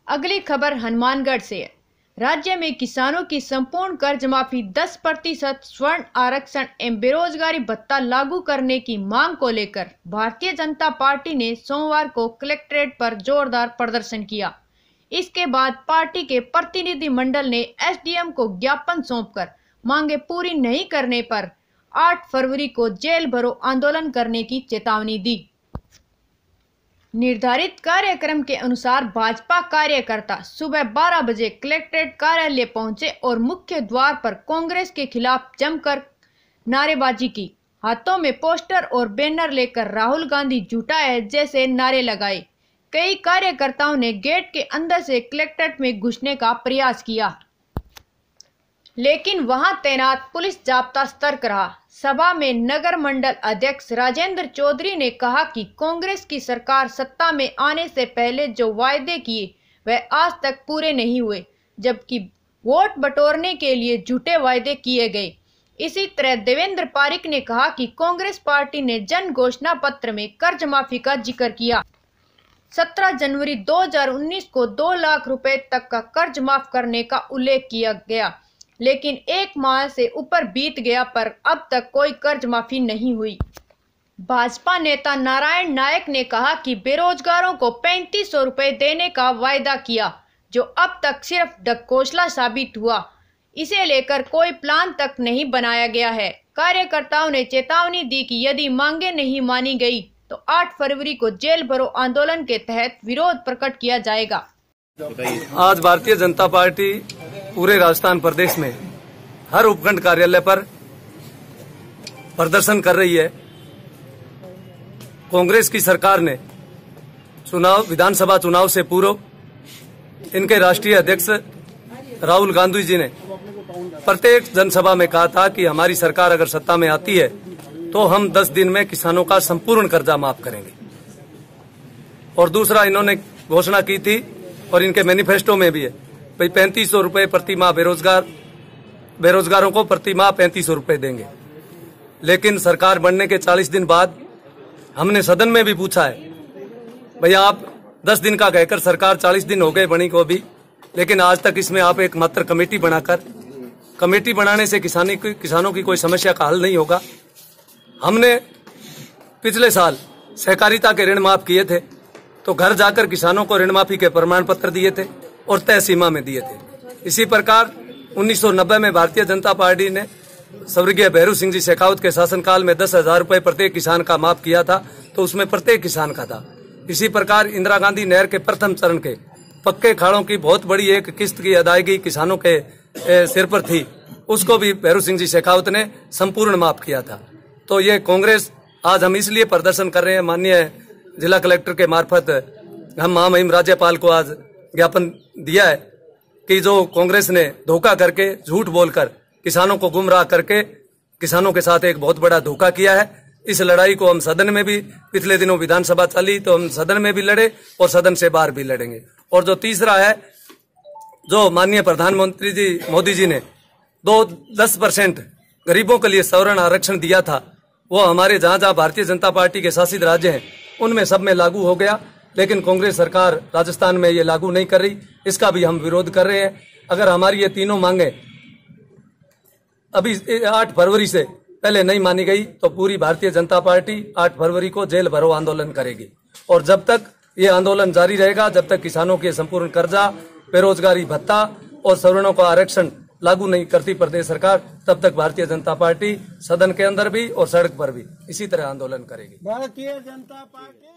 अगली खबर हनुमानगढ़ से है। राज्य में किसानों की संपूर्ण कर्ज माफी, 10% स्वर्ण आरक्षण एवं बेरोजगारी भत्ता लागू करने की मांग को लेकर भारतीय जनता पार्टी ने सोमवार को कलेक्ट्रेट पर जोरदार प्रदर्शन किया। इसके बाद पार्टी के प्रतिनिधि मंडल ने एसडीएम को ज्ञापन सौंपकर मांगे पूरी नहीं करने पर 8 फरवरी को जेल भरो आंदोलन करने की चेतावनी दी। निर्धारित कार्यक्रम के अनुसार भाजपा कार्यकर्ता सुबह 12 बजे कलेक्ट्रेट कार्यालय पहुंचे और मुख्य द्वार पर कांग्रेस के खिलाफ जमकर नारेबाजी की। हाथों में पोस्टर और बैनर लेकर राहुल गांधी झूठा है जैसे नारे लगाए। कई कार्यकर्ताओं ने गेट के अंदर से कलेक्ट्रेट में घुसने का प्रयास किया, लेकिन वहां तैनात पुलिस जाब्ता सतर्क रहा। सभा में नगर मंडल अध्यक्ष राजेंद्र चौधरी ने कहा कि कांग्रेस की सरकार सत्ता में आने से पहले जो वायदे किए वह आज तक पूरे नहीं हुए, जबकि वोट बटोरने के लिए झूठे वायदे किए गए। इसी तरह देवेंद्र पारिक ने कहा कि कांग्रेस पार्टी ने जन घोषणा पत्र में कर्ज माफी का जिक्र किया। 17 जनवरी 2019 को 2 लाख रुपए तक का कर्ज माफ करने का उल्लेख किया गया, लेकिन 1 माह से ऊपर बीत गया पर अब तक कोई कर्ज माफी नहीं हुई। भाजपा नेता नारायण नायक ने कहा कि बेरोजगारों को 3500 रुपए देने का वायदा किया, जो अब तक सिर्फ ढकोसला साबित हुआ। इसे लेकर कोई प्लान तक नहीं बनाया गया है। कार्यकर्ताओं ने चेतावनी दी कि यदि मांगे नहीं मानी गई तो 8 फरवरी को जेल भरो आंदोलन के तहत विरोध प्रकट किया जाएगा। आज भारतीय जनता पार्टी पूरे राजस्थान प्रदेश में हर उपखंड कार्यालय पर प्रदर्शन कर रही है। कांग्रेस की सरकार ने विधानसभा चुनाव से पूर्व इनके राष्ट्रीय अध्यक्ष राहुल गांधी जी ने प्रत्येक जनसभा में कहा था कि हमारी सरकार अगर सत्ता में आती है तो हम 10 दिन में किसानों का संपूर्ण कर्जा माफ करेंगे। और दूसरा, इन्होंने घोषणा की थी और इनके मैनिफेस्टो में भी है भाई 3500 रुपए प्रति माह बेरोजगारों को प्रति माह 3500 रुपए देंगे। लेकिन सरकार बनने के 40 दिन बाद हमने सदन में भी पूछा है, भैया आप 10 दिन का कहकर सरकार 40 दिन हो गए बनी को भी, लेकिन आज तक इसमें आप एक मात्र कमेटी बनाने से किसानों की कोई समस्या का हल नहीं होगा। हमने पिछले साल सहकारिता के ऋण माफ किए थे तो घर जाकर किसानों को ऋण माफी के प्रमाण पत्र दिए थे और तय सीमा में दिए थे। इसी प्रकार 1990 में भारतीय जनता पार्टी ने स्वर्गीय भैरू सिंह जी शेखावत के शासनकाल में 10,000 रुपए प्रत्येक किसान का माफ किया था, तो उसमें प्रत्येक किसान का था। इसी प्रकार इंदिरा गांधी नहर के प्रथम चरण के पक्के खाड़ों की बहुत बड़ी एक किस्त की अदायगी किसानों के सिर पर थी, उसको भी भैरू सिंह जी शेखावत ने संपूर्ण माफ किया था। तो ये कांग्रेस आज हम इसलिए प्रदर्शन कर रहे हैं, माननीय जिला कलेक्टर के मार्फत हम महामहिम राज्यपाल को आज ज्ञापन दिया है कि जो कांग्रेस ने धोखा करके झूठ बोलकर किसानों को गुमराह करके किसानों के साथ एक बहुत बड़ा धोखा किया है। इस लड़ाई को हम सदन में भी, पिछले दिनों विधानसभा चली तो हम सदन में भी लड़े और सदन से बाहर भी लड़ेंगे। और जो तीसरा है, जो माननीय प्रधानमंत्री जी मोदी जी ने 10% गरीबों के लिए स्वर्ण आरक्षण दिया था, वो हमारे जहां जहां भारतीय जनता पार्टी के शासित राज्य हैं उनमें सब में लागू हो गया, लेकिन कांग्रेस सरकार राजस्थान में ये लागू नहीं कर रही। इसका भी हम विरोध कर रहे हैं। अगर हमारी ये तीनों मांगे अभी 8 फरवरी से पहले नहीं मानी गई तो पूरी भारतीय जनता पार्टी 8 फरवरी को जेल भरो आंदोलन करेगी। और जब तक ये आंदोलन जारी रहेगा, जब तक किसानों के संपूर्ण कर्जा, बेरोजगारी भत्ता और सवर्णों का आरक्षण लागू नहीं करती प्रदेश सरकार, तब तक भारतीय जनता पार्टी सदन के अंदर भी और सड़क पर भी इसी तरह आंदोलन करेगी। भारतीय जनता पार्टी